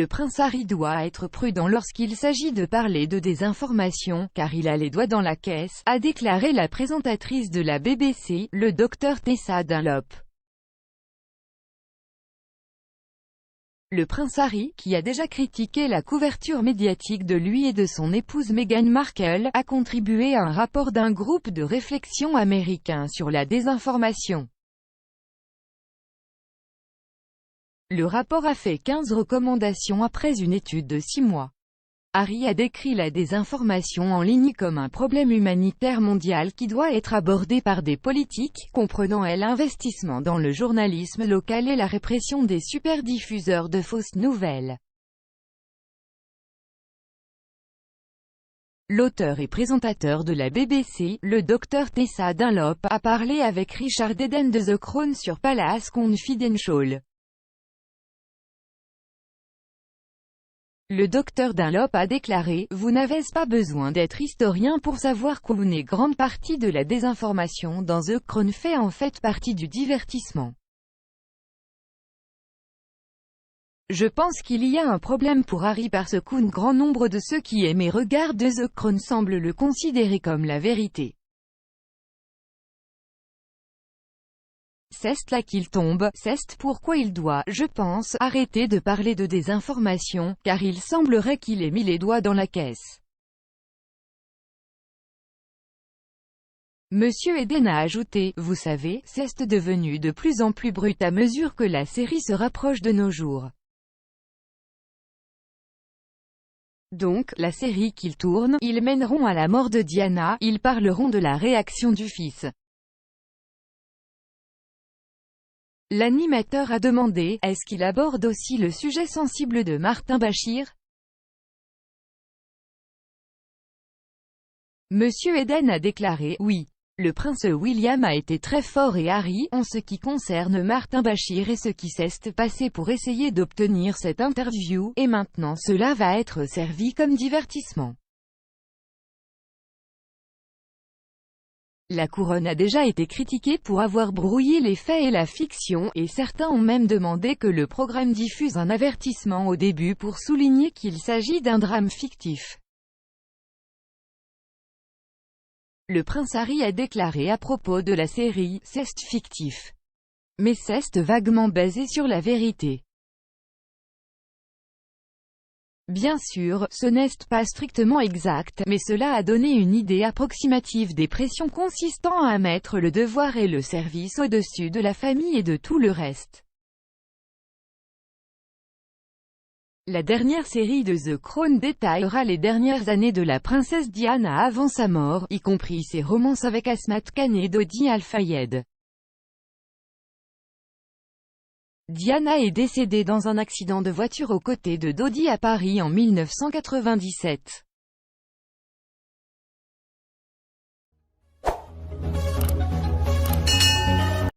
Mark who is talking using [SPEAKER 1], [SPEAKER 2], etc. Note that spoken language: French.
[SPEAKER 1] Le prince Harry doit être prudent lorsqu'il s'agit de parler de désinformation, car il a les doigts dans la caisse, a déclaré la présentatrice de la BBC, le Dr Tessa Dunlop. Le prince Harry, qui a déjà critiqué la couverture médiatique de lui et de son épouse Meghan Markle, a contribué à un rapport d'un groupe de réflexion américain sur la désinformation. Le rapport a fait 15 recommandations après une étude de 6 mois. Harry a décrit la désinformation en ligne comme un problème humanitaire mondial qui doit être abordé par des politiques, comprenant l'investissement dans le journalisme local et la répression des superdiffuseurs de fausses nouvelles. L'auteur et présentateur de la BBC, le Dr Tessa Dunlop, a parlé avec Richard Eden de The Crown sur Palace Confidential. Le Dr Dunlop a déclaré « Vous n'avez pas besoin d'être historien pour savoir qu'une grande partie de la désinformation dans The Crown fait en fait partie du divertissement. Je pense qu'il y a un problème pour Harry parce qu'un grand nombre de ceux qui aiment et regardent The Crown semblent le considérer comme la vérité. C'est là qu'il tombe, c'est pourquoi il doit, je pense, arrêter de parler de désinformation, car il semblerait qu'il ait mis les doigts dans la caisse. Monsieur Eden a ajouté, vous savez, c'est devenu de plus en plus brut à mesure que la série se rapproche de nos jours. Donc, la série qu'ils tournent, ils mèneront à la mort de Diana, ils parleront de la réaction du fils. L'animateur a demandé, est-ce qu'il aborde aussi le sujet sensible de Martin Bashir? Monsieur Eden a déclaré, oui. Le prince William a été très fort et Harry, en ce qui concerne Martin Bashir et ce qui s'est passé pour essayer d'obtenir cette interview, et maintenant cela va être servi comme divertissement. La couronne a déjà été critiquée pour avoir brouillé les faits et la fiction, et certains ont même demandé que le programme diffuse un avertissement au début pour souligner qu'il s'agit d'un drame fictif. Le prince Harry a déclaré à propos de la série, c'est fictif. Mais c'est vaguement basé sur la vérité. Bien sûr, ce n'est pas strictement exact, mais cela a donné une idée approximative des pressions consistant à mettre le devoir et le service au-dessus de la famille et de tout le reste. La dernière série de The Crown détaillera les dernières années de la princesse Diana avant sa mort, y compris ses romances avec Asmat Khan et Dodi Al-Fayed. Diana est décédée dans un accident de voiture aux côtés de Dodi à Paris en 1997.